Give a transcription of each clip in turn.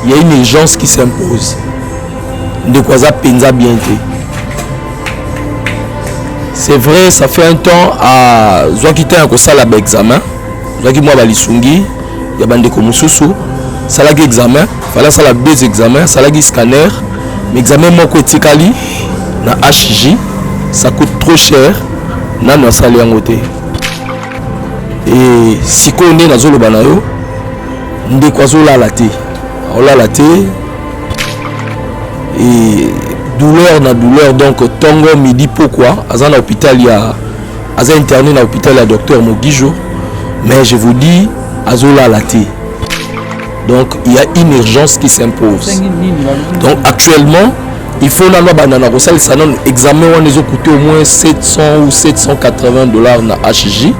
il y a une urgence qui s'impose. De quoi ça pensa bien. C'est vrai, ça fait un temps à Zoakita a ça la examen. Zoaki moi balisungi, il y a bande comme Soussou, ça l'a examen, fallait ça la deux examens, ça l'a scanner, mais examen moi kotikali na HJ, ça coûte trop cher, na na sali en côté. Et si on est dans zolo banayo, ndé quoi zola la té. On l'a la té. Et douleur na douleur donc tongo midi pourquoi à l'hôpital il y a interné dans l'hôpital le docteur Mogijo, mais je vous dis azola la té. Donc il y a une urgence qui s'impose. Donc actuellement il faut na banana ko sali ça non examen on les a coûté au moins 700 ou 780 $ na HJ.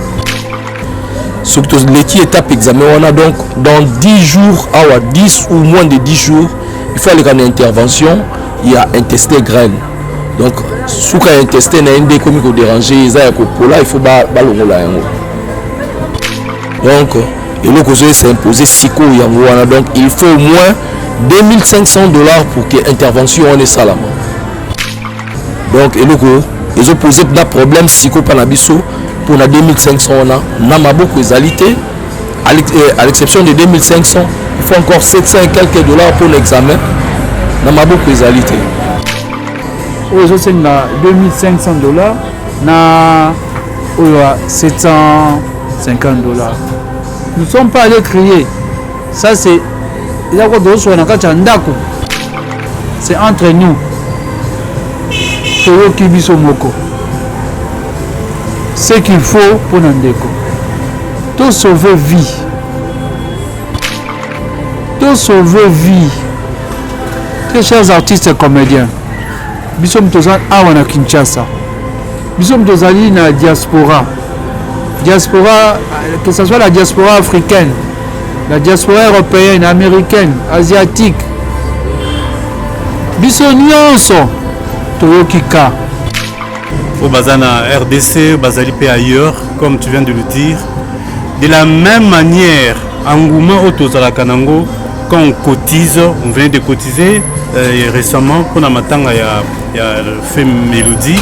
Surtout l'équipe étape examen on a donc dans 10 jours à 10 ou moins de 10 jours il faut aller en intervention, il y a un testé graine. Donc, si vous avez un testé, il y a un décomi qui déranger, il faut balonger là. Donc, et le cause c'est imposé siko yango. Donc, il faut au moins 2500 $ pour que l'intervention on est salama. Donc, et le cause, ils ont posé des problèmes siko panabiso pour la 2500 on a maboko égalité. À l'exception de 2500, il faut encore 700 et quelques $ pour l'examen. Dans ma beaucoup égalité. Aujourd'hui, c'est 2500 $. Na 750 $. Nous ne sommes pas allés crier. Ça, c'est. C'est entre nous. Ce qu'il faut pour Nandeko. Tout sauver vie. Tout sauver vie. Très chers artistes et comédiens, nous sommes tous à Kinshasa. Nous sommes tous allés dans la diaspora. Diaspora, que ce soit la diaspora africaine, la diaspora européenne, américaine, asiatique. Nous sommes Toyokika. Au Bazana RDC, Bazali P ailleurs, comme tu viens de le dire. De la même manière, Angouma Otozala Kanango, quand on cotise, on vient de cotiser récemment pour la matanga, il y a fait mélodie.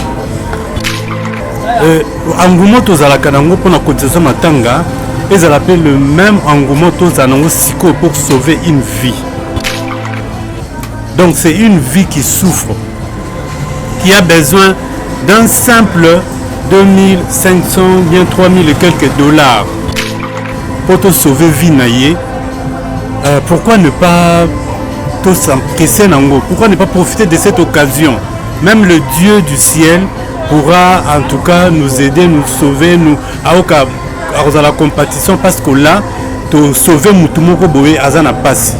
Angouma Tozala Kanango pour la cotisation matanga, ils appellent le même Angouma Tozala Siko pour sauver une vie. Donc c'est une vie qui souffre, qui a besoin d'un simple 2500, bien 3000 et quelques $ pour te sauver vie naïe. Pourquoi ne pas s'empresser Nango? Pourquoi ne pas profiter de cette occasion? Même le Dieu du ciel pourra en tout cas nous aider, nous sauver, nous à la compétition parce que là, tu sauver Moutoumoko Boé Azana Passi.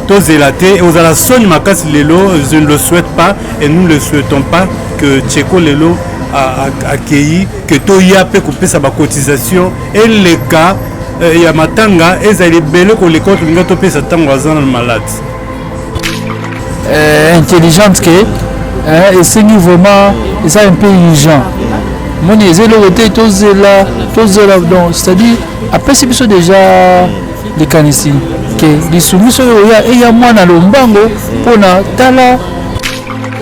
Tozelaté et aux la Sony Makas Lelo, je ne le souhaite pas et nous ne le souhaitons pas que Tcheko Lelo a accueilli, que Toya peut couper sa cotisation et les cas. Il y a matanga et ça est belle que les comptes ne sont pas malade. Intelligente que et c'est vraiment c'est un peu urgent. Mon est le côté tous là donc c'est-à-dire après c'est déjà les canissi que les soumissions il y a moins dans le mbango pour na tala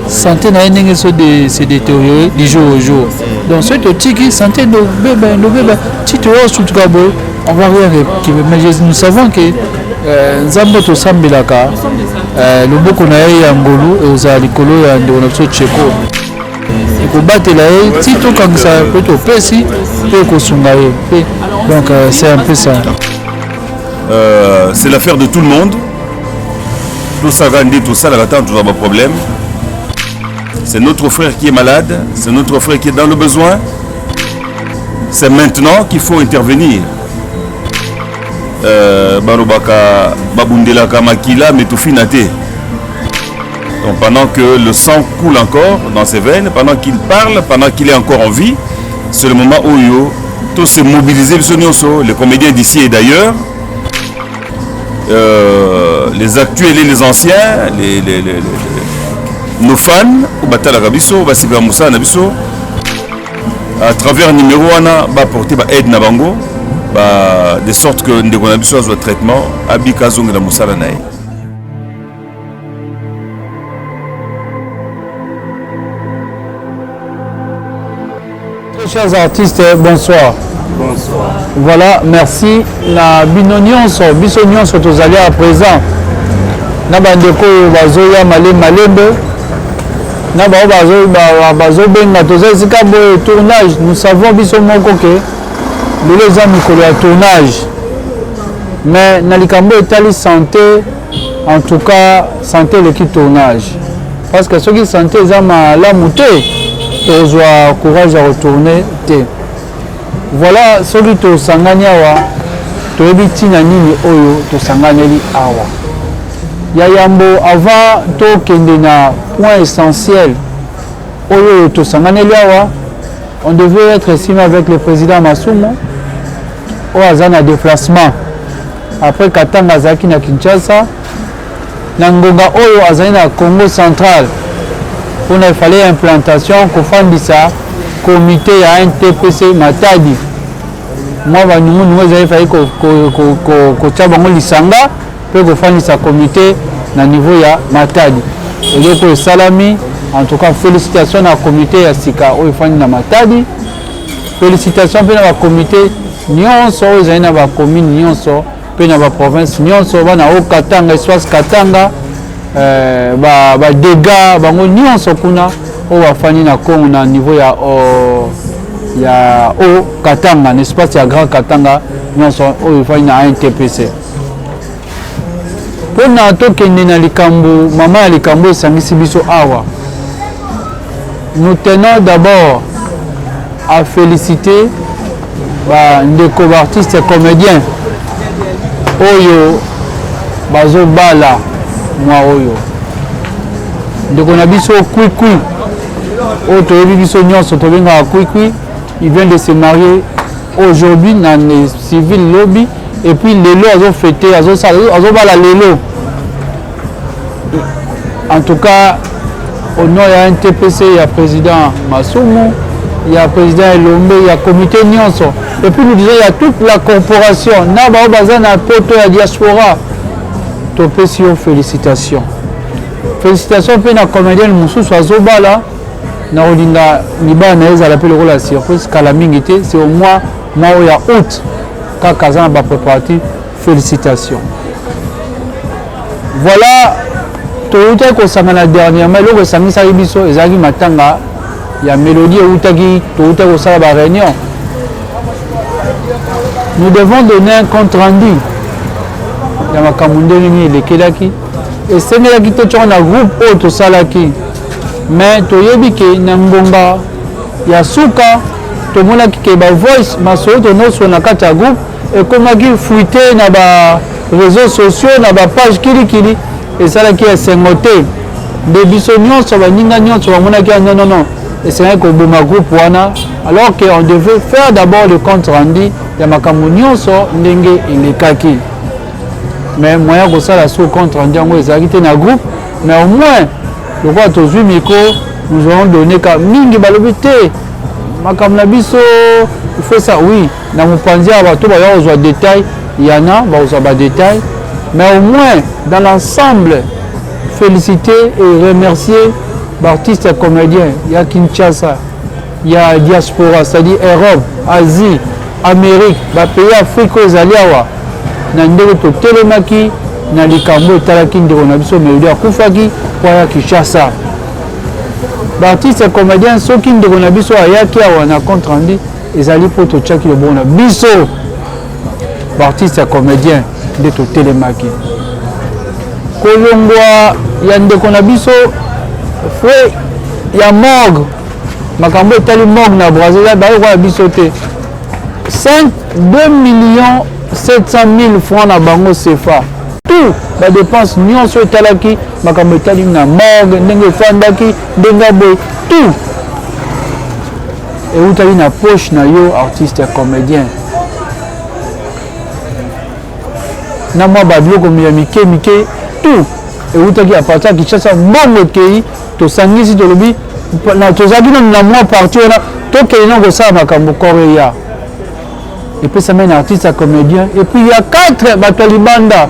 santé na ndenge so de se détériorer du jour au jour. Donc c'est au tiki santé no bébé tito sous trabo. On va rien mais nous savons que Zamboto Sambilaka, le beaucoup na Yangolo et aux alikolo et on a Tcheko. Et pour battre la tito quand ça peut au Pessi, peut consumer. Donc c'est un peu ça. C'est l'affaire de tout le monde. Tout ça grandit, tout ça, la attente, toujours pas de problème. C'est notre frère qui est malade, c'est notre frère qui est dans le besoin. C'est maintenant qu'il faut intervenir. Barobaka Babundelaka Makila Metoufinate. Donc pendant que le sang coule encore dans ses veines, pendant qu'il parle, pendant qu'il est encore en vie, c'est le moment où tout se mobiliser, les comédiens d'ici et d'ailleurs, les actuels et les anciens, nos fans, à travers numéro 1, va porter aide Nabango. de sorte que ndeko na biso azwa traitement abika azongela mosala na ye. Chers artistes, bonsoir. Bonsoir. Voilà, merci. La binonyonso, bisonyonso tozali à présent. Na bandeko bazoya malembe. Na bazo benga tozali sika boye tournage. Nous savons biso moko ke les amis mikolo ya tournage. Mais na likambo etali santé, en tout cas santé l'équipe tournage. Parce que ceux qui santé za malamu te. Tozwa courage à retourner te. Voilà ce qui to sangani awa toyebi tina nini oyo to sangani awa ya yambo avant to kende na point essentiel oyo to sangani awa. On devait être ici avec le président Masumo au azana déplacement après Katanga azaki na Kinshasa na ngonga oyo azali na Congo central. On a fallu implantation kofandisa comité à NTPC Matadi. Moi nous avons fallu ko tchabango lisanga pour kofandisa comité na niveau ya Matadi. Et donc salami en tout cas félicitations à comité ya sika o fandi na Matadi. Félicitations pour la comité nyonso oyo na ba commune nyonso pe na ba province nyonso bana o Katanga espace Katanga. Ba dégâts bango nyonso kuna o wafani na Congo na niveau ya o Katanga n'espace ya Grand Katanga nyonso o wafani na NTPC pona to kende na likambo mama ya likambo esangisi biso awa. Nous tenons d'abord à féliciter ndeko artistes et comédiens oyo bazo bala moi oyo ndeko na biso kwikwi oyo toyebi biso nyonso tobengaka kwikwi. Il vient de se marier aujourd'hui dans le civil lobby et puis lelo azo fêter azo bala lelo. En tout cas au nom ya NTPC il y a président Masumu, il y a président Elombe, il y a comité nyonso et puis nous disons il y a toute la corporation na bao bazana poto ya diaspora. Topesio félicitations. Félicitations pour la comédienne Moussou Azobala. Na olinga liba na eza l'appel rôle la surprise kalamingité c'est au mois ya août quand Kazan ba préparatif. Félicitations. Voilà toyuta ko sangana dernièrement loko sangisa biso ezaki matanga ya mélodie outaki toyuta ko sala ba réunion. Nous devons donner un compte rendu. Ya makambo ndenge nini elekelaki esengelaki te tshoko na groupe oyo tosalaki mais toyebi ke na ngonga ya suka tomonaki ke bavoice masolo tonoso na kati ya groupe ekomaki fuite na baréseaux sociaux na bapage kilikili esalaki esengo te nde biso nyonso baninga nyonso bamonaki ya non esengaki koboma groupe wana alors que on devait faire d'abord le compte rendu ya makambo nyonso ndenge elekaki. Mais moyen que ça la sous compte rendu yango ezalaki te na groupe mais au moins le quoi tozwi micro nous allons donner ka mingi balobi te makambo na biso il faut ça oui na mopanzi ya bato baya kozwa détail yana bakozwa ba détail mais au moins dans l'ensemble féliciter et remercier l'artiste et comédien il y a Kinshasa il y a diaspora c'est-à-dire Europe Asie Amérique ba pays Afrique ezali awa na ndenge totelemaki na likambo etalaki ndeko na biso Melody akufaki kwa ya Kinshasa. L'artiste et comédien soki ndeko na biso ayaki awa na compte rendu ezali po totiaki le bon na biso l'artiste et comédien nde totelemaki kolongwa ya ndeko na biso fwe ya morgue makambo etali morgue na Brazzaville bayokoya biso te 2 millions 700 000 francs na bango CFA. Tout la dépense nyonso etalaki makambo etali na morgue ndenge efandaki ndenge boye tout eutali na poche na yo artiste et comédien na mwa babiloko ya mike tout eutaki a partir ya Kinshasa mbongo ekei tosangisi tolobi tozalaki na mwa parti wana tokei na kosala makambo kore ya et puis ça met un artiste à comédien, et puis il y a 4 Batolibanda,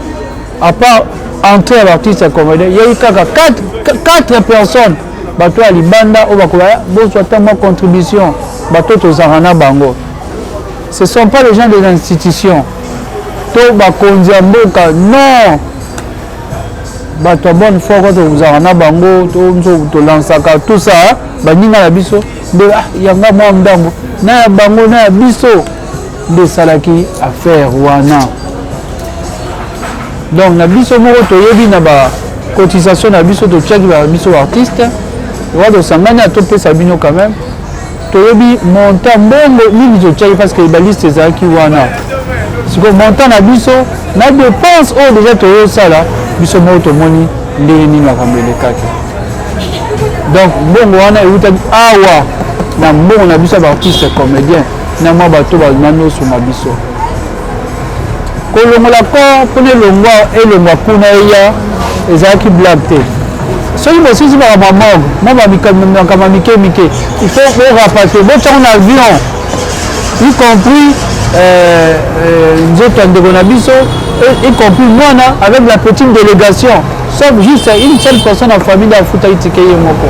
à part entrer à l'artiste à comédien, il y a eu 4 personnes, Batolibanda, au Bakoya, besoin de contribution, Bato Zarana Bango. Ce ne sont pas les gens des institutions. To Bakonziamboka, non! Bato bonne fois quand vous Zarana Bango, to Lansaka, tout ça, Baninga la biso, Yanga Mwamdango, na Bango na biso. De salaki affaire wana donc na biso moko toyebi na ba cotisation na biso to check ba biso artiste wa do sangana to pesa bino quand même toyebi montant mbongo nini to check parce que ba liste zaki wana siko montant na biso na dépense o déjà to sala biso moko to moni ndenge nini akambele kaki donc mbongo wana euta awa na mbongo na biso ba artiste comédien na mwa bato bazimami sur ma biso kolongola ko pone longwa elongwa kuna eya ezalaki blague te soki bosisi bakamamog mo bamikama mike il faut borapatrie botango na avion y compris nzoto ya ndeko na biso y compris mwana avec la petite délégation sauf juste une seule personne en famille afutaki tike ye moko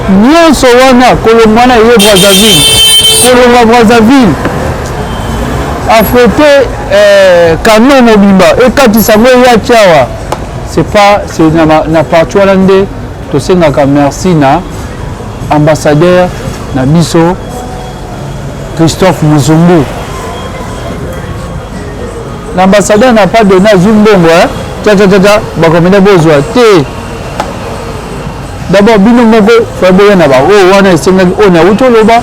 nyonso wana kolongwa na ye Brazzaville affrété canon mobimba ekatisa ngo ya tiawa c'est na parti wana nde tosengaka merci na ambassadeur na biso Christophe Muzungu. L'ambassadeur n'a pas donné à Zumbongo bakomene bozwa te. D'abord bino moko faboya na ba o wana esengaki o na utoloba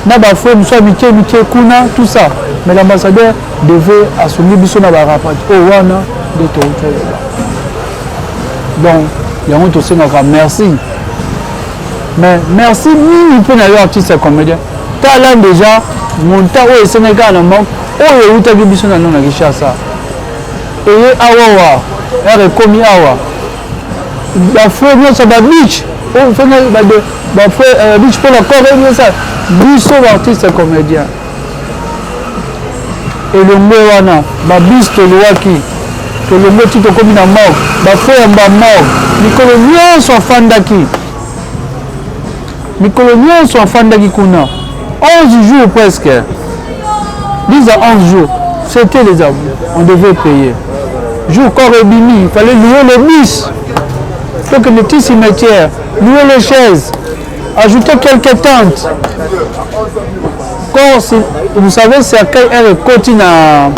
na ba frère muso mike kuna tout ça, mais l'ambassadeur devait assumer biso na ba rapport o wana de to utoloba. Donc yango to sengaka merci, mais merci ni pour na yo artiste comédien talent déjà monta o esengaka na moko o utaki biso na nona Kishasa et awa ere komi awa ba frère nyonso ba beach o fena ba frère beach pour la corps ça biso artiste comédien et le mot wana ba bis to loaki to le mot tito komi na mort ba frère ba mort mikolo nyonso afandaki kuna 11 jours presque 10 à 11 jours c'était les aveux on devait payer jour corps et bimi il fallait louer le bus. Donc les petits cimetières, louer les chaises, ajouter quelques tentes. Quand vous savez, c'est à quel air côté na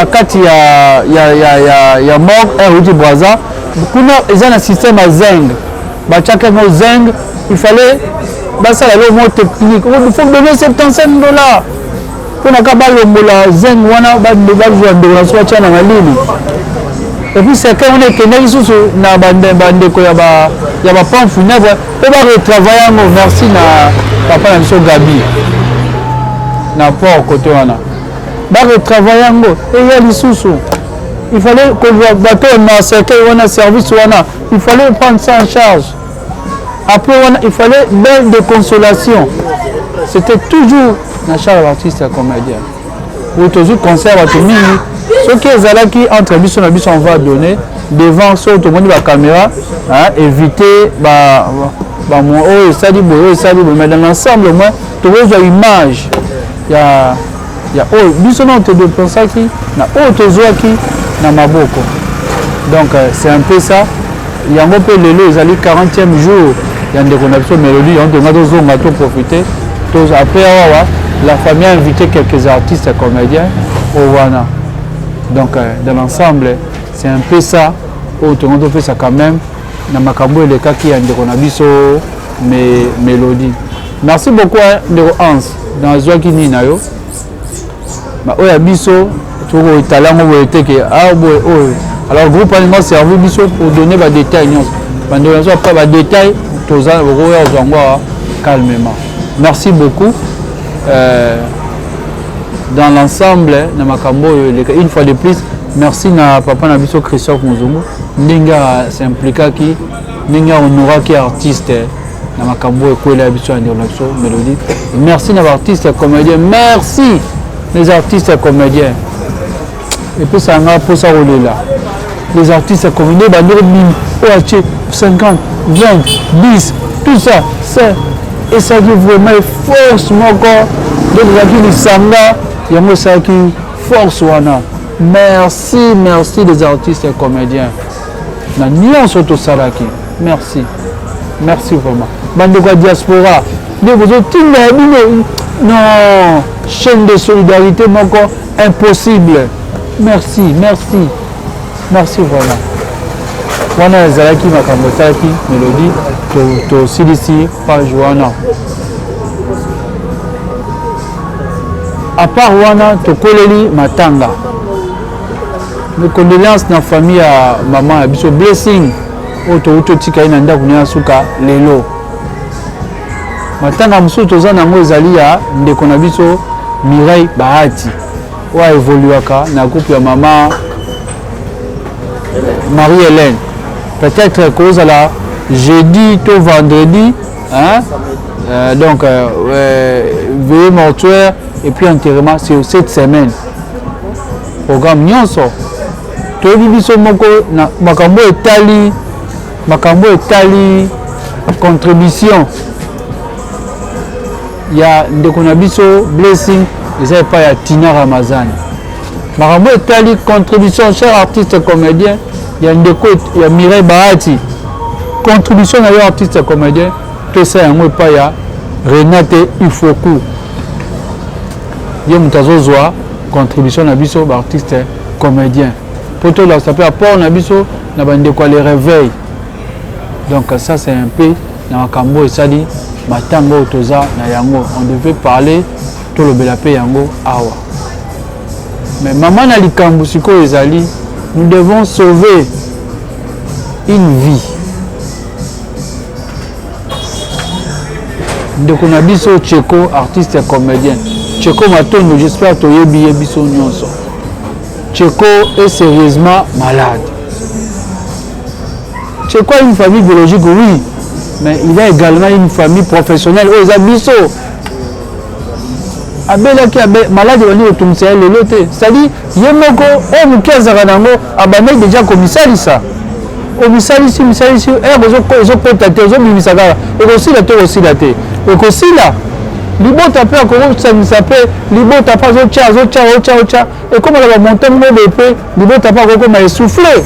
kati ya mort air ou du Brazza. Ils ont un système à zeng. Bachaka no zeng, il fallait ça la mot technique. Il faut donner $75 pour na kabalo mola zeng wana ba jouer de la soirée na malini. Et puis c'est quand on est kenaki sous na bandeko ya ba pan funèbre et ba retravailler ngo merci na papa na biso Gabi na port côté wana ba retravailler ngo et ya lisusu il fallait que bateau na cercueil wana service wana il fallait prendre ça en charge. Après wana il fallait bain de consolation, c'était toujours na charge artiste comédien ou toujours concert à tout mingi. Ce qui est là qui entre biso na biso on va donner devant sur tout le monde la caméra éviter mon oh ça dit mais dans l'ensemble moi tu vois une image il y a oh biso non te dépenser qui na oh te zoa qui na maboko. Donc c'est un peu ça. Il y a un peu le les ali 40e jour il y a des connexions mélodie on doit zonga to profiter tous après la famille a invité quelques artistes comédiens au wana. Donc dans l'ensemble c'est un peu ça où tout le monde fait ça quand même dans makambo et les cas qui a ndeko na biso mais mélodie. Merci beaucoup ndeko Hans dans joie qui ni na yo ba oya biso tout le talent on était que alors groupe aliment servi biso pour donner des détails non bandeko pas ba détails tous en roya calmement. Merci beaucoup dans l'ensemble une fois de plus merci na papa na biso Christophe Muzungu ndinga s'impliquer qui ndinga honora qui artiste na makambo ekwela biso ya Ndeko Mélodie. Merci les artistes et comédiens. Merci les artistes et comédiens. Et puis ça m'a pour ça rouler là. Les artistes et comédiens, bah nous 50, 20, 10, tout ça, c'est et ça qui vraiment force mon corps de la sanga, il y a ça qui force wana. Merci, merci les artistes et comédiens. Na nuance auto salaki. Merci. Merci vraiment. Bande de diaspora. Non, chaîne de solidarité mon corps impossible. Merci, merci. Merci vraiment. Wana zalaki makambo salaki Mélodie to silisi page wana. À part wana to koleli matanga. Mes condoléances dans la famille à maman et biso blessing auto tika ina nda kunya suka lelo. Matanga musu toza nango ezali ya ndeko na biso Mireille Bahati. Wa évoluaka na groupe ya maman Marie-Hélène. Peut-être cause à la jeudi to vendredi hein donc veillée mortuaire et puis enterrement c'est cette semaine. Programme nyonso toyebi biso moko na makambo etali contribution ya ndeko na biso blessing eza epai ya Tina Ramazani. Makambo etali contribution cher artiste comédien ya ndeko ya Mireille Bahati. Contribution na yo artiste comédien pesa yango epai ya Renate Ifoku. Ye mutazozwa contribution na biso ba artiste comédien. Poto là ça peut apport na biso na bande quoi les réveils. Donc ça c'est un peu na makambo esali matango toza na yango on devait parler to le belape yango awa. Mais maman na likambo siko ezali nous devons sauver une vie. Ndeko na biso Tcheko artiste et comédien. Tcheko Matondo j'espère to yebi biso nyonso. Tcheko est sérieusement malade. Tcheko a une famille biologique, oui, mais il a également une famille professionnelle. Oh, Zabiso. Abela qui est malade, il va dire c'est-à-dire, Yemoko, oh, Moukiazaranango, Abane déjà commissaire ça. Commissaire ici, ils ont contacté, ils ont mis ça là. Et aussi la tête. Et aussi là. Libo tapé à Koro, ça s'appelle Libo tapé au tcha. Et comme on a monté mon épée, Libo tapé à Koro m'a essoufflé.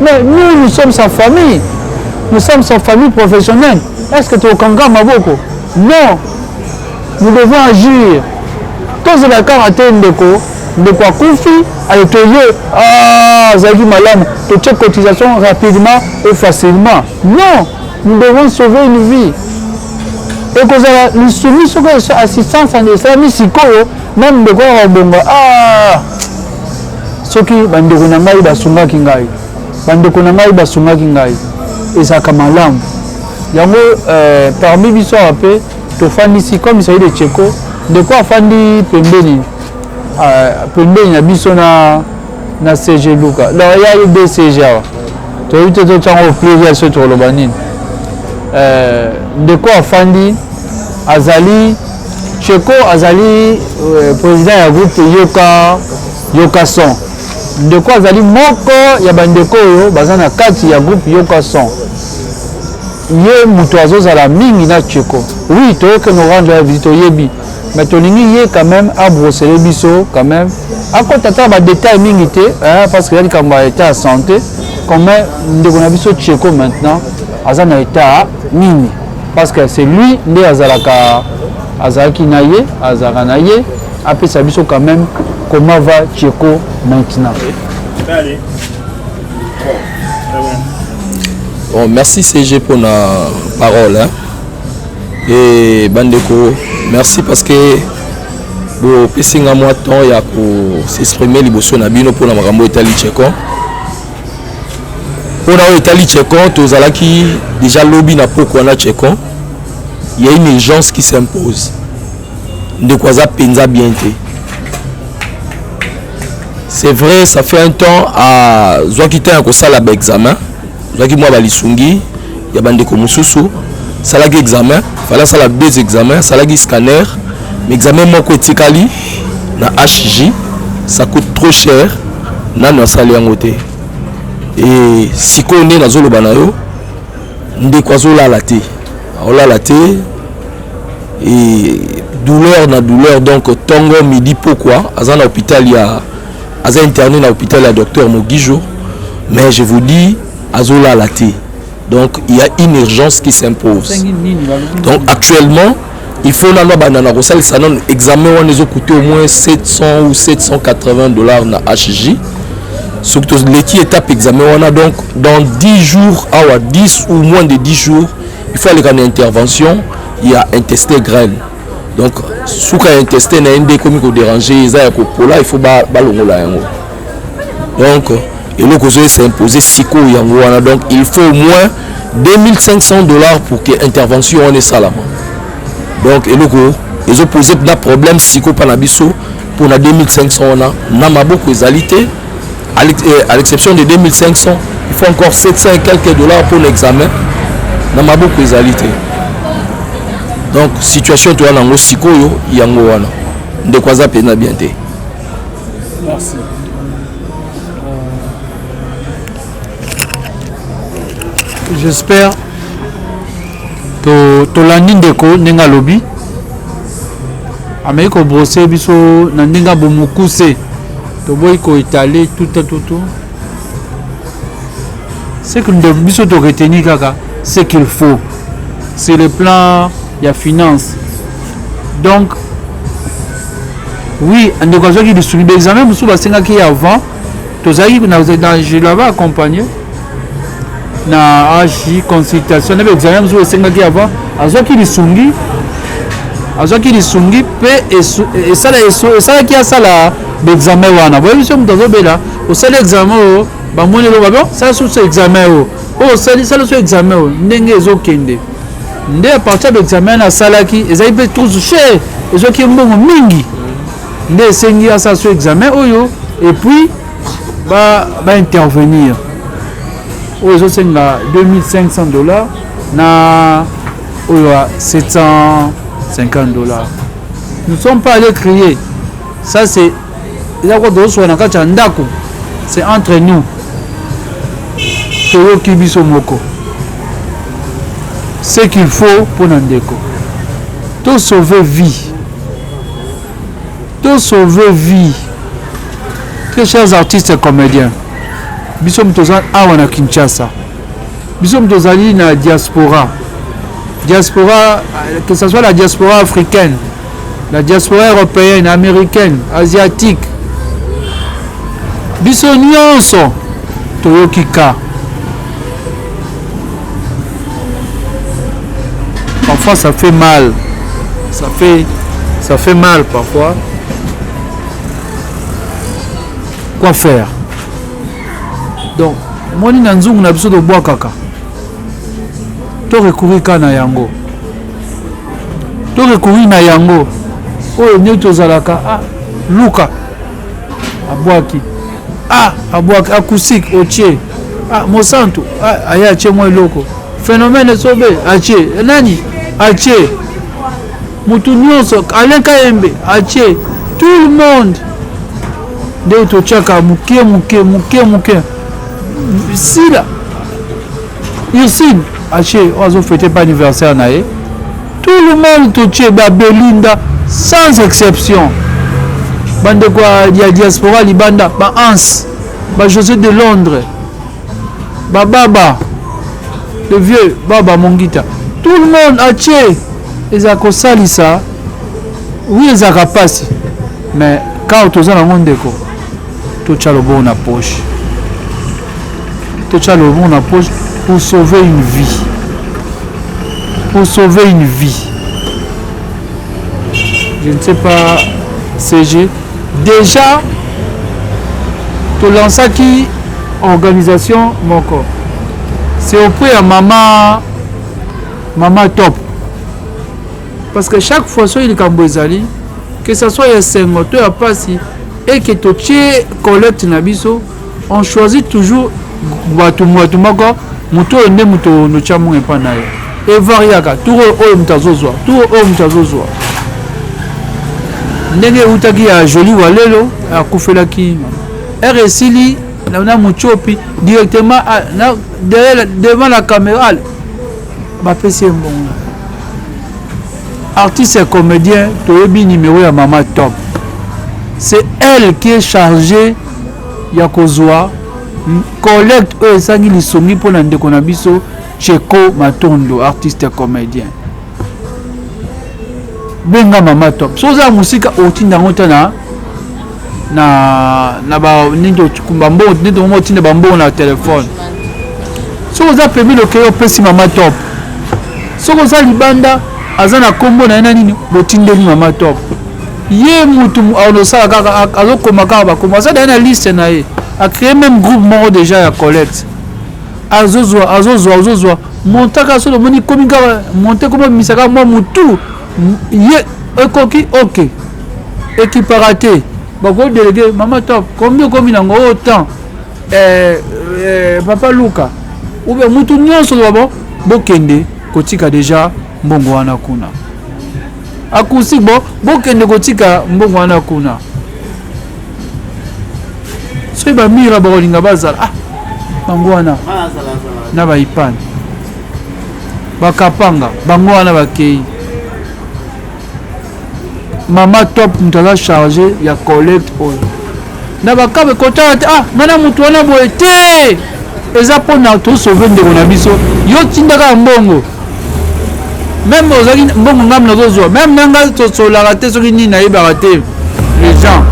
Mais nous sommes sa famille. Nous sommes sa famille professionnelle. Est-ce que tu es au Kanga Maboko? Non. Nous devons agir. Tous les karaté de quoi Koufi, à l'étoyer. Ah, Zagi Malam, tu check cotisation rapidement et facilement. Non. Nous devons sauver une vie. Et que nous soumis sur l'assistance en Islami Sikoyo, même de quoi on ah, ce qui bandeko na ngai basunga kingai, bandeko na ngai basunga kingai, et ça comme alarme. Yango parmi biso apé, to fandi ici comme ça de Tcheko, de quoi fandi pembeni, na biso na CG Luka. Là il y a eu des CG. Tu as eu tout le temps au plaisir ce tour le banine. De quoi fandi azali Tcheko azali président ya groupe Yoka Son. De quoi azali moko ya bandeko yo bazana kati ya groupe Yoka Son. Ye muto azozala mingi na Tcheko. Oui, to que nous rendre la visite yebi. Mais tolingi ye quand même à brosser biso quand même. À côté de ba détail mingi te parce que il y a état à santé comme ndeko na biso Tcheko maintenant azana état mingi. Parce que c'est lui qui Azaki Naye, Azara Naye, après ça biso quand même comment va Tcheko maintenant. Bon, merci CG pour la parole. Hein. Et Bandeko, merci parce que bon, passing à moi temps il y a pour s'exprimer liboso na bino pour la makambo Italie Tcheko. Pour la Italie Tcheko, tous ala qui déjà lobby na poko na Tcheko. Il y a une urgence qui s'impose. De quoi ça penza bien été. C'est vrai, ça fait un temps à Zoakita un kosala ba examen. Zoaki moi balisungi, ya bande ko mususu, salaki examen, fallait ça la 2 examens, salaki scanner, mais examen moko etikali na HJ, ça coûte trop cher, na sali yango te. Et si connaît na zolo banayo, ndeko azola la te. Ola la te et douleur na douleur donc tongo midi pourquoi azana hôpital ya aza interné na hôpital ya docteur Mogijo, mais je vous dis azola la te. Donc il y a une urgence qui s'impose. Donc actuellement il faut na banana rosal ça non examen on les a coûté au moins 700 ou 780 $ na HJ. Surtout l'équipe étape examen on a donc dans 10 jours à 10 ou moins de 10 jours il faut aller en intervention, il y a un testé graine. Donc sous un testé na ndé comme ko déranger ça ko pola il faut ba longola yango. Donc et le cause c'est imposé siko yango wana donc il faut au moins 2500 $ pour que intervention on est salama. Donc et le go ils ont posé un problème siko pa na biso pour na 2500 on a maboko ezalité à l'exception de 2500 il faut encore 700 et quelques dollars pour l'examen. Na maboko ezalité. Donc situation to wana ngo sikoyo yango wana ndekwaza pena bien te. Merci. J'espère to landi ndeko nenga lobi ameko brosser biso na ndenga bomukuse to boy ko étaler tout. C'est que nous biso to retenir kaka ce qu'il faut. C'est le plan il y a finance. Donc oui, en occasion qui distribue des examens musu basenga ki avant tozali je l'avais accompagné na AJ consultation na examen musu basenga ki avant azo ki lisungi pe et ça qui a ça la examen wana boye biso mutazo bela au seul examen ba moni lo ba ça sous examen ça le examen ndenge ezokende nde à partir de l'examen na salaki ezali pe tout cher ezoki mbongo mingi nde esengi asa so examen oyo et puis ba intervenir oyo ezosenga 2500 $ na oyo 750 $. Nous ne sommes pas allés crier, ça c'est c'est entre nous. Ce qu'il faut pour Nandeko. Tout sauver vie. Tout sauver vie. Très chers artistes et comédiens. Bisom Tozan Awana Kinshasa. Bisom Tozali na diaspora. Diaspora, que ce soit la diaspora africaine, la diaspora européenne, américaine, asiatique. Biso nyonso toyokika. Parfois ça fait mal. Ça fait mal parfois. Quoi faire? Donc, moi ni nanzungu na biso do bois kaka. To recourir na yango. To recourir na yango. Oyo nyo tozalaka luka abwaki. Abwaki akusik otie. Mosantu aya che mo loko. Phénomène sobe atie. Nani atie. Mutu nyonso Alain Kayembe atie. Tout le monde de to chaka muke. Sila Irsine atie ozo fêter pas anniversaire nae. Tout le monde to tche ba Belinda sans exception. Bande quoi il y a diaspora libanda ba Hans ba José de Londres ba Baba le vieux Baba Mongita. Tout le monde a tché ezako salisa. Oui ezaka pasi. Mais quand toza na mondeko to tchalo bon na poche. To tchalo bon na poche pour sauver une vie. Pour sauver une vie. Je ne sais pas CG. Déjà, tu lances qui organisation mon corps. C'est au prix à maman top. Parce que chaque fois que il est que ce soit un sengoteur à passer et que tu collecte nabiso, on choisit toujours Muto ne muto no chamu epanaye. et variaka tout oyo mutazozwa ndenge utaki ya joli walelo akufelaki RSili na muchopi directement devant la caméra bapesi mbongo artiste et comédien toyebi numéro ya Mama Top. C'est elle qui est chargée ya kozwa collecte oyo esangi lisongi mpona ndeko na biso Cheko Matondo, artiste et comédien. Benga Mama Top. Soza musika otinda ngota na ba nindo kumbambo nindo mo tinda bambo na téléphone. Soza pemi le keyo pesi Mama Top. Soza libanda azana kombo na nini botindeli Mama Top. Ye mutu aonosala kaka azokoma kaka bakoma ça dans liste na ye a créé même groupe moko déjà ya collecte azozwa montaka solo moni komika monter comme misaka mo mutu ye ekoki ok équipe raté bako délégué Mama Top combien komi nango autant papa Luka ou bien mutu nyonso bokende kotika déjà mbongo wana kuna acoustique bokende kotika mbongo wana kuna soki bamira bakolinga bazala bango wana na baipani bakapanga bango wana bakei Mama Top mutu aza charge ya collecte oyo na bakabe kotala te ngana mutu wana boye te eza mpona tosauve ndeko na biso yo tindaka mbongo même ozaki mbongo ngam nazozwa même nanga tosolaka te soki nini nayebaka te les gens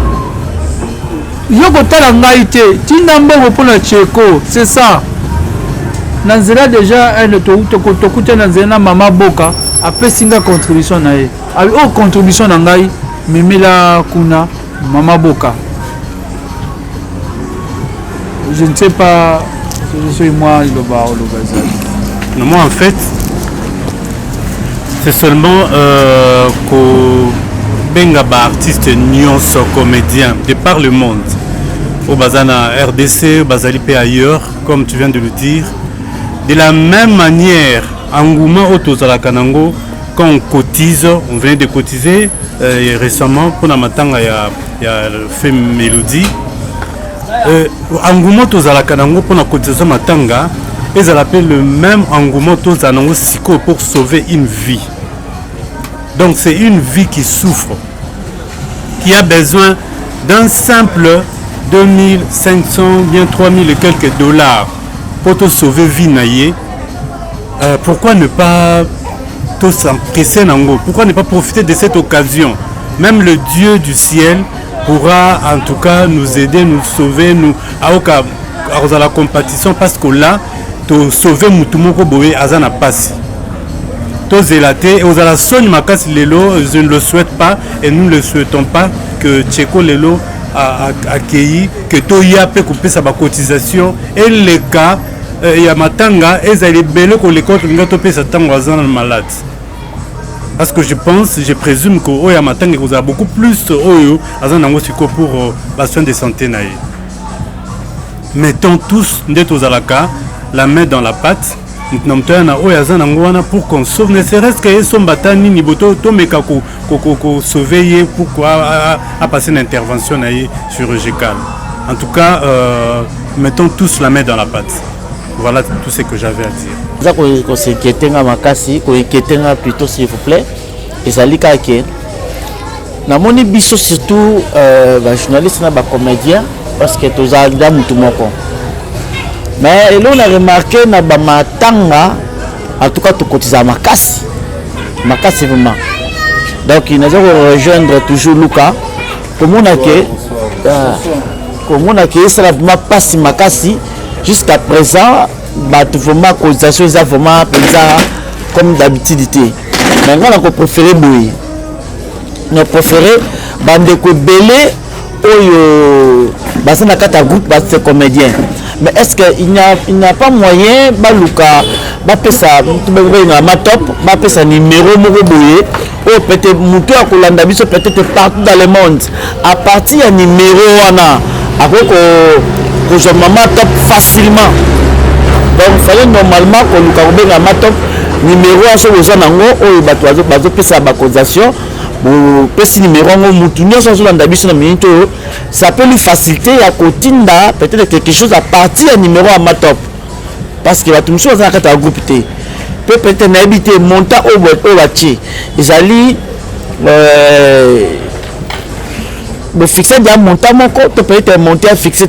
yo kotala ngai te tinda mbongo mpona Cheko c'est ça na nzela déjà tokuta na nzela na Mama Boka apesi nga contribution na ye abi o contribution na ngai memela kuna Mama Boka. Je ne sais pas je suis moi le bazar. Non, moi en fait c'est seulement qu'au benga ba artiste nyonso comédien de par le monde au Bazana RDC, Bazali P ailleurs comme tu viens de le dire. De la même manière engouement autozala kanango quand on cotise, on vient de cotiser récemment pour la matanga ya fait mélodie engouement autozala kanango pour la cotisation matanga. Et ça appelle le même engouement tous annoncés pour sauver une vie. Donc c'est une vie qui souffre, qui a besoin d'un simple 2500, bien 3000 et quelques dollars pour te sauver vie naïe. Pourquoi ne pas tout s'empresser nango? Pourquoi ne pas profiter de cette occasion? Même le Dieu du ciel pourra en tout cas nous aider, nous sauver, nous à la compétition parce que là sauver mutumoko boye azana passe to zelaté et aux la soni makasi lelo je ne le souhaite pas et nous ne le souhaitons pas que Cheko lelo a accueilli que to yape couper sa cotisation et les cas ya matanga ezali belé ko les comptes ngato pe sa tango azana malade parce que je présume que oya matanga vous a beaucoup plus oyo azana ngo siko pour besoin de santé naïe. Mettons tous ndeto zalaka la main dans la pâte pour qu'on sauve ne serait-ce que son batani ni boto to meka ko sauver pourquoi à passer une intervention chirurgicale. En tout cas mettons tous la main dans la pâte. Voilà tout ce que j'avais à dire. Ça qu'on s'inquiétait makasi ko inquiéter plutôt s'il vous plaît et ça lika ke na moni biso surtout ba journaliste na ba comédien parce que tous a mutu moko. Mais là on a remarqué na ba matanga en tout cas tu cotises makasi vraiment. Donc il nous a rejoindre toujours Luka comme on a que ça va passer makasi jusqu'à présent bah vraiment cotisation ça vraiment comme d'habitude. Maintenant on a préféré boy. On a préféré bande ko belé oyo basa na kata groupe ba c'est comédien. Mais est-ce qu'il n'y a pas moyen baluka ba pesa Mama Top ba pesa numéro moko boye ou peut-être mutu akolanda biso peut-être partout dans le monde à partir du numéro wana après que Mama Top facilement. Donc il fallait normalement que Luka Mama Top numéro à ce besoin nango oyo bato pesa ba causation bo pesi numéro ngo mutu nyonso zo landa biso na minute ça peut lui faciliter ya kotinda peut-être quelque chose à partir du numéro à matop parce que bato muso za kata groupe T peut-être na habiter monta au bachi ezali le fixer d'un montant peut-être monter à fixer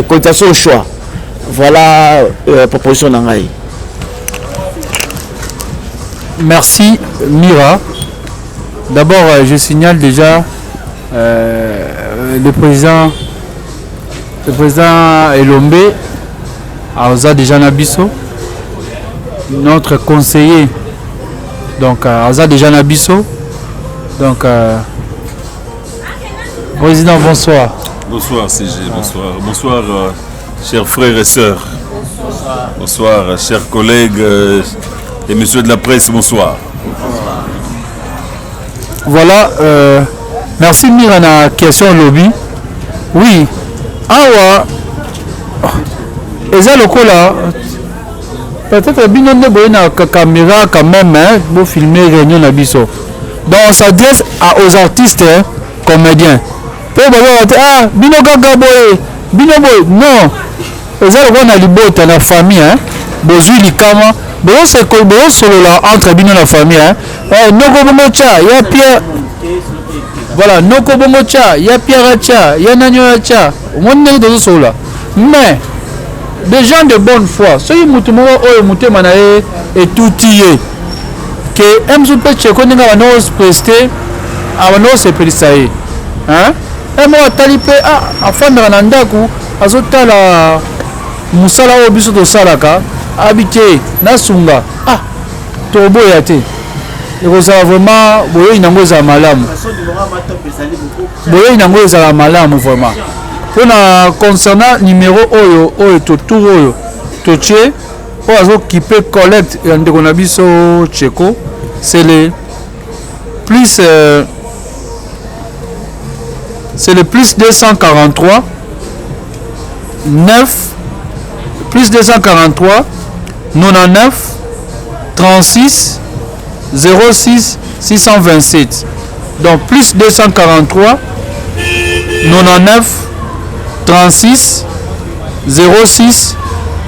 cotisation au choix. Voilà proposition d'Angaï. Merci Mira. D'abord, je signale déjà le président Elombe Aoza déjà Nabiso, notre conseiller donc Aoza déjà Nabiso. Donc président, bonsoir. Bonsoir CG, bonsoir. Bonsoir chers frères et sœurs. Bonsoir chers collègues et messieurs de la presse, bonsoir. Voilà, merci Mirana, question lobby. Oui, awa, eza lokola, peut-être bien na caméra quand même, pour filmer réunion na biso. Donc on s'adresse aux artistes, comédiens. Pour ah, bino gaga boy, bino boy, non. Eza lokola na libota na famille, bozui likama. Bon, c'est que bon solo là entre bino la famille noko bomocha ya Pierre voilà noko bomocha ya Pierre cha ya nanyo cha on est dans ce solo mais des gens de bonne foi ceux mutu mo oyo mutema na et tout tié que mzupe cheko ninga wana prester abano se pelisaye et moi talipe afanda na ndaku azotala musala o biso to salaka habité nasunga tobo yate ekozala vraiment boyo inango za malamu boyo inango za malamu vraiment pona concernant numéro oyo totour oyo totie o azo kipe collect ya ndeko na biso Cheko c'est le plus 243 9 plus 243 99 36 06 627. Donc plus 243 99 36 06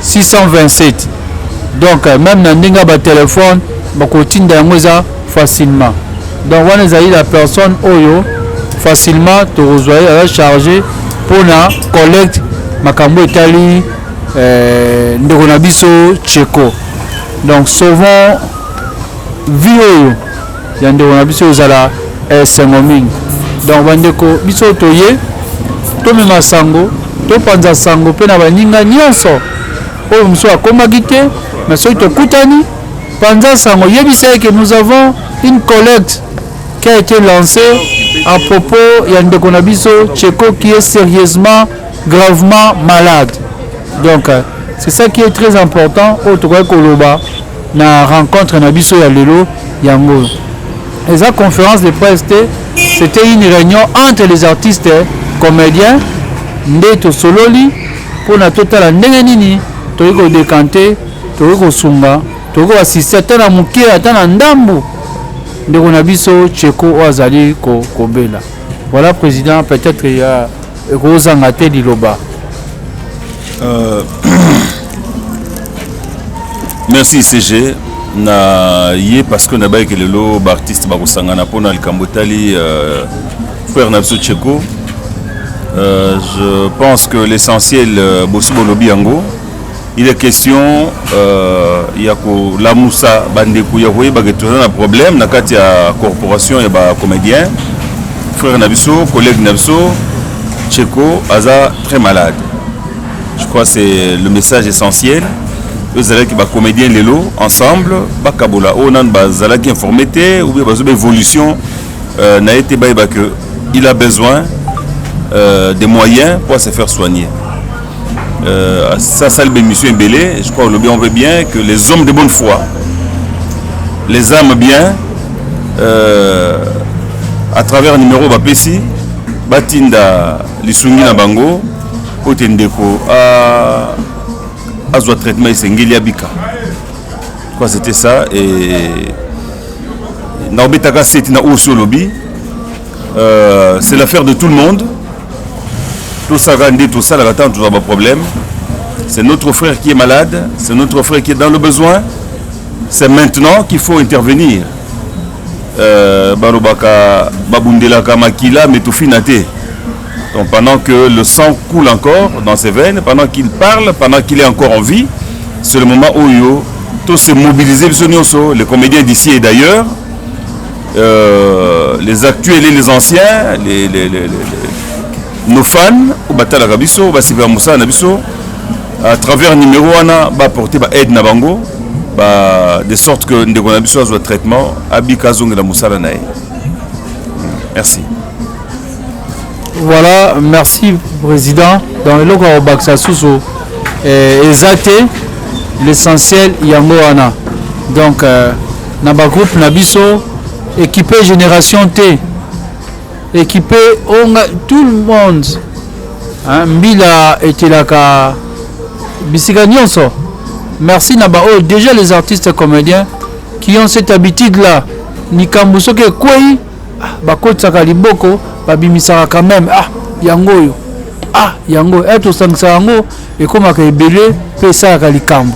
627. Donc même dans le téléphone, on continue facilement. Donc on a la personne oyo facilement te rejoindre à charger pour la collecte makambo etali ndeko na biso Cheko. Donc souvent vie ya ndeko na biso ezala sengoming. Donc bandeko biso toye to mema sango to panza sango pe na baninga nyonso oyo muso akomaki te mais soki tokutani panza sango yebisa que nous avons une collecte qui a été lancée à propos ya ndeko na biso Cheko qui est sérieusement gravement malade. Donc c'est ça qui est très important au Koloba na rencontre na biso ya lelo yango. Et la conférence de presse c'était une réunion entre les artistes comédiens ndeto sololi pour na totala ndenge nini toiko décanter toiko sunga toiko assister tana muke tana ndambu ndeko na biso Cheko azali ko bela. Voilà président, peut-être il y a Rosangate Liloba. Merci CG na yé parce que na ba que lelo ba artiste ba kosangana pona likambotali frère Nabso Cheko. Je pense que l'essentiel bosubolobi yango il est question ya ko la Moussa bandeko ya koyeba que tout un problème na kati ya corporation ya ba comédien frère Nabso collègue Nabso Cheko aza très malade. Je crois que c'est le message essentiel. Vous allez que les comédiens Lelo ensemble, Bakabola, on a qui informé ou bien évolution n'a été que il a besoin des moyens pour se faire soigner. Ça c'est l'émission Mbélé. Je crois que on veut bien que les hommes de bonne foi, les âmes bien, à travers un numéro Bapesi, Batinda Lisungi na Bango. Otendeko a traitement esengeli abika Je crois que c'était ça. Et Naobetaka Setina Osolobi, c'est l'affaire de tout le monde. Tout ça, tout ça, là, toujours un problème. C'est notre frère qui est malade, c'est notre frère qui est dans le besoin. C'est maintenant qu'il faut intervenir. Barobaka, Babundelaka, Makila, mais tout finate. Donc pendant que le sang coule encore dans ses veines, pendant qu'il parle, pendant qu'il est encore en vie, c'est le moment où tout se mobiliser, les comédiens d'ici et d'ailleurs, les actuels et les anciens, nos fans, à travers numéro 1, va porter aide Nabango, de sorte que nous avons besoin de traitement. Merci. Voilà, merci Président. Dans le local Baksa Sousso, exacté l'essentiel Yangoana. Donc, Naba groupe Nabiso, équipé Génération T, équipé tout le monde. Mbila était là, Bisika Nyonso. Merci Naba. Oh, déjà les artistes comédiens qui ont cette habitude-là. Nikambuso ke kwei, bakotsaka liboko. Babimisaka quand même yango être sangsa yango et comme ka ebele pe ça ka likambo.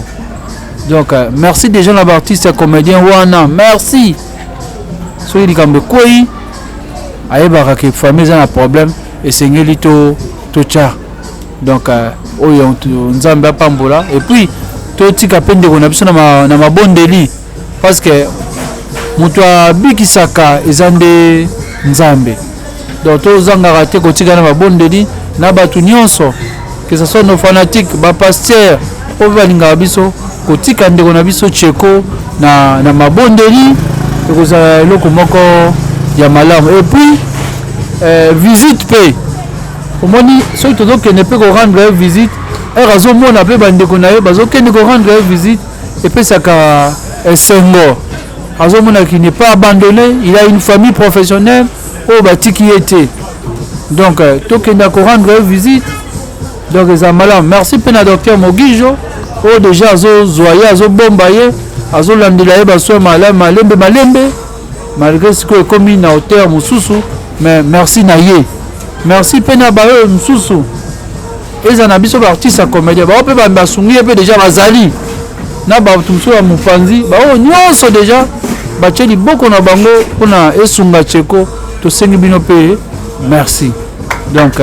Donc merci déjà les artistes comédiens wana, merci so likambo koi ayebaka ke famille a un problème et sengeli to cha. Donc oyo nzambe apambola et puis to tika pende kona biso na mabondeli parce que mutu abikisaka ezande nzambe. Donc tous ont raté que tu gagnes ma bonne délit na batu nyonso que ce soit nos fanatiques ba pasteur au valinga biso ko tika ndeko na biso cheko na ma bonne délit que ça loko moko ya malamu et puis visite paix au moni ceux qui donc ne peut rendre visite et raison mona pe bandeko na ye bazo ke ne rendre visite et puis ça ka sengo raison mona qui n'est pas abandonné, il a une famille professionnelle. Oh batiki était donc tokenda ko rendre visite donc les amalam merci pena docteur Mogijo oh déjà zo zoya zo bombaye azo landela ye baso malembe malgré ce que comme na hauteur mususu mais merci na ye merci pena ba mususu ezana biso ba artiste comédien ba pe ba sungi pe déjà bazali na ba tumso ya mupanzi ba oh nyonso déjà ba cheli boko na bango pona esunga cheko to sengi bino pe merci. Donc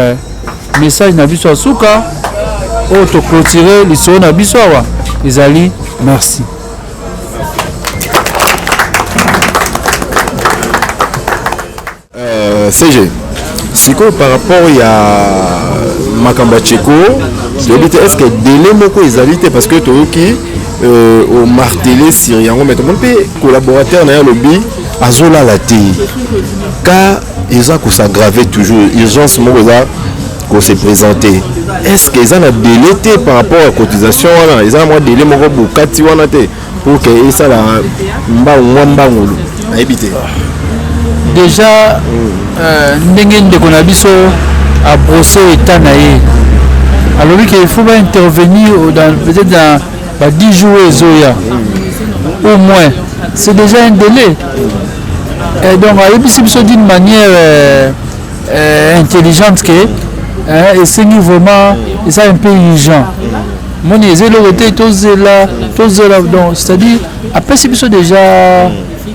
message na biso asuka o to clôturer liso na biso wa ezali merci. CG siko par rapport ya makamba cheko est-ce que délai moko ezali te parce que toyoki au martelé siriango mais tout le monde peut collaborateur na lobby azola la té car ils ont s'aggraver toujours urgence moko za ko se présenter est-ce que ils ont délai par rapport à cotisation wana ils ont moi délai moko bokati wana te pour que ça la mbangolo ayebite déjà ndenge ndeko na biso a brosser état na ye alors qu'il faut intervenir dans peut-être dans 10 jours ezoya au moins c'est déjà un délai et donc ayebisi biso d'une manière intelligente que et c'est vraiment et ça un peu urgent mon ezelo côté tozela donc c'est-à-dire après c'est biso déjà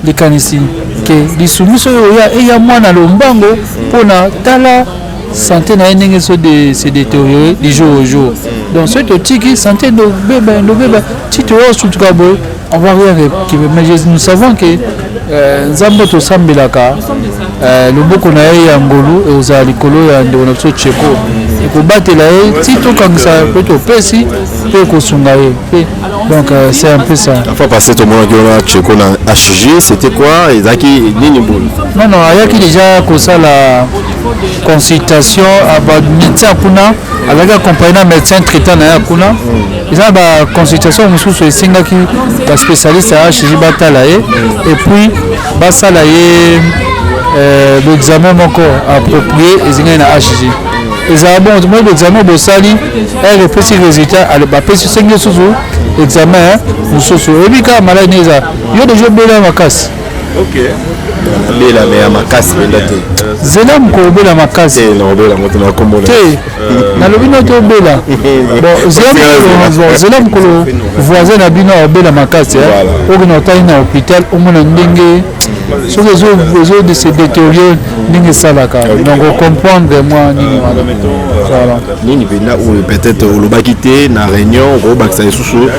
les kanisi que les soumiso et ya mwana lombango pona tala santé na ndenge se détériorer du jour au jour donc ce tiki santé no bébé tito sutukabo on va rien mais nous savons que nzambe to sambelaka loboko na ye ya ngolu e oza likolo ya ndeko na biso cheko ekobatela ye ti tokangisa mpe topesi mpe kosunga ye donc c'est un peu ça enfin passé tout le monde qui a cheko na HG c'était quoi ezaki nini bol non ayaki déjà kosala consultation aba médecin kuna avec accompagné na médecin traitant na ya kuna eza ba consultation mosusu esengaki ba spécialiste ya HG batala ye et puis basala ye l'examen moko approprié ezingaki na HG ezala bon moi l'examen bosali epesi résultat bapesi sengi susu examen mosusu oyebi kaka maladi eza yo deja obela makasi bela me ya makasi benda te zela mokolo obela makasi naobela moto nakombola te nalobi no te obela zela mokolo voisin na bino obela makasi okina otali na hôpital omona ndenge soki ezo se détériore ndenge esalaka donc ocomprendre moi nini mpena oyo peut-être olobaki te na réunion okobakisa lisusu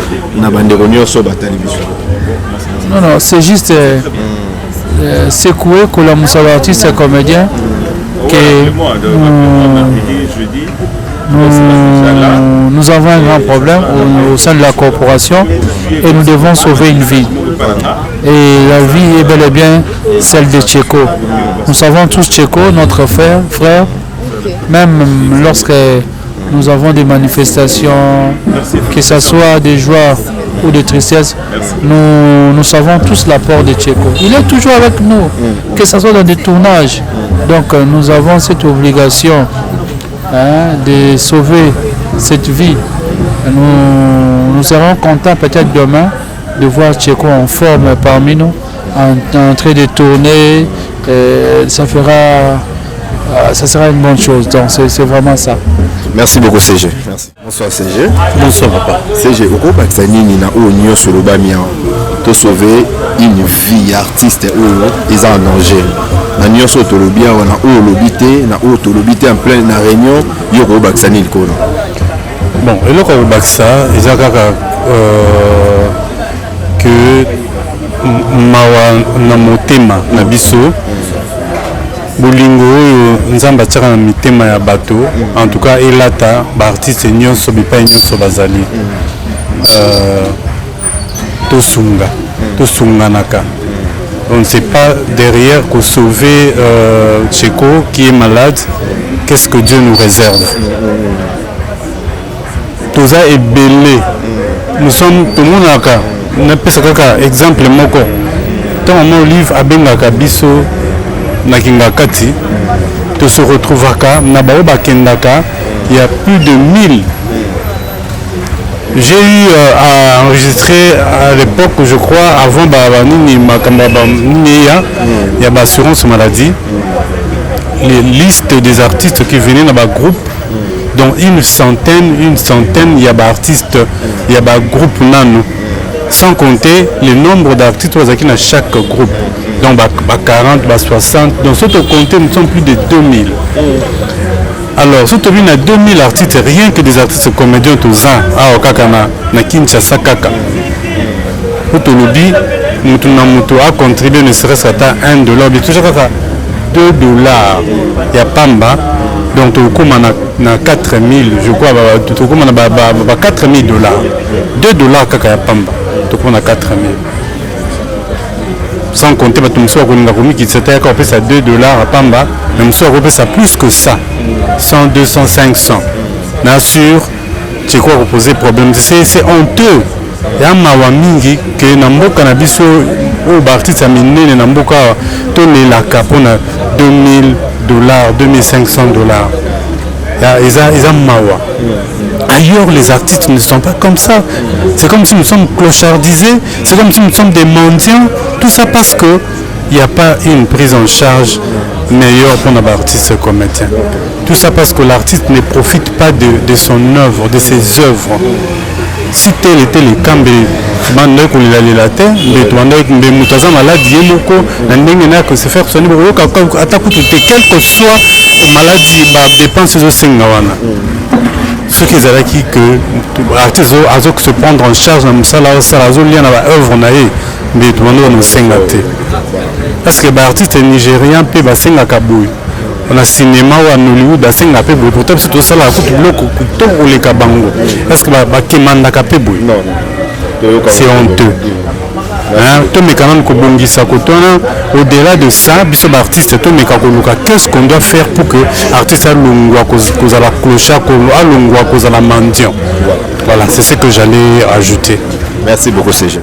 na bandeko nyonso batali biso non c'est juste secouer kolamusa artiste et comédien que nous avons un grand problème au sein de la corporation et nous devons sauver une vie. Et la vie est bel et bien celle de Tcheko. Nous savons tous Tcheko, notre frère, même lorsque nous avons des manifestations, que ce soit des joies ou de tristesse, nous savons tous l'apport de Tcheko. Il est toujours avec nous, que ce soit dans des tournages. Donc nous avons cette obligation de sauver cette vie. Nous serons contents peut-être demain de voir Tcheko en forme parmi nous, en train de tourner. Ça sera une bonne chose. Donc c'est vraiment ça. Merci beaucoup CG. Merci. Bonsoir CG. Bonsoir papa. CG, okobakisa nini na oyo nyonso olobami awa to sauver une vie artiste oyo eza en danger na nyonso tolobi awa na oyo olobi te na oyo tolobi te en plein na réunion yo okobakisa nini kono bon eloko okobakisa eza kaka que mawa na motema na biso bolingo oyo nzambe atiaka na mitema ya bato en tout cas elata baartiste nyonso bipai nyonso bazali tosunganaka on ne sait pas derrière que sauver Tcheko qui est malade qu'est-ce que Dieu nous réserve toza ebele nous sommes tomonaka napesa kaka exemple moko ntango mo livre abengaka biso na Kingakati, tu se retrouvera na bao bakendaka, il y a plus de 1000. J'ai eu à enregistrer à l'époque, je crois, avant il y a l'assurance maladie, les listes des artistes qui venaient dans le groupe, dont une centaine, il y a des artistes, il y a des groupes nano, sans compter le nombre d'artistes qui dans chaque groupe. Donc 40, 60, donc si on compte, nous sommes plus de 2000. Alors, si on a 2000 artistes, rien que des artistes comédiens, tous ans, na Kinshasa Kaka. Pour le dit, nous a contribué ne serait-ce qu'à $1, mais toujours $2. Il y a Pamba, donc on a 4000, je crois, on a 4000 $. $2 Kaka ya Pamba, donc on a 4000. Sans compter qui c'était encore plus à $2 à Pamba, même si on ça plus que ça, 100, 200, 500. Bien sûr, tu crois qu'on posait problème. C'est honteux. Il y a un mawamingi que Namboka Nabiso ou Bartis a miné Namboka tonné la capone $2000, $2500. Ils ont mawa. Ailleurs, les artistes ne sont pas comme ça. C'est comme si nous sommes clochardisés, c'est comme si nous sommes des mendiants. Tout ça parce qu'il n'y a pas une prise en charge meilleure pour un artiste comédien. Tout ça parce que l'artiste ne profite pas de son œuvre, de ses œuvres. Si tel était le cas, quelle que soit la maladie, dépense de ce qui est acquis que l'artiste a se prendre en charge dans ça, lien à l'œuvre, mais tout le monde parce que l'artiste nigérien peut bassin à Kaboui. On a cinéma ou à Hollywood, à Singapour, pourtant c'est tout ça là, tout le bloc, tout le Kabango. Est-ce que Bakimanda Kapeboui? Non, c'est honteux. Au-delà de ça, qu'est-ce qu'on doit faire pour que l'artiste ait la cloche, ait la mendiant? Voilà, c'est ce que j'allais ajouter. Merci beaucoup, CG.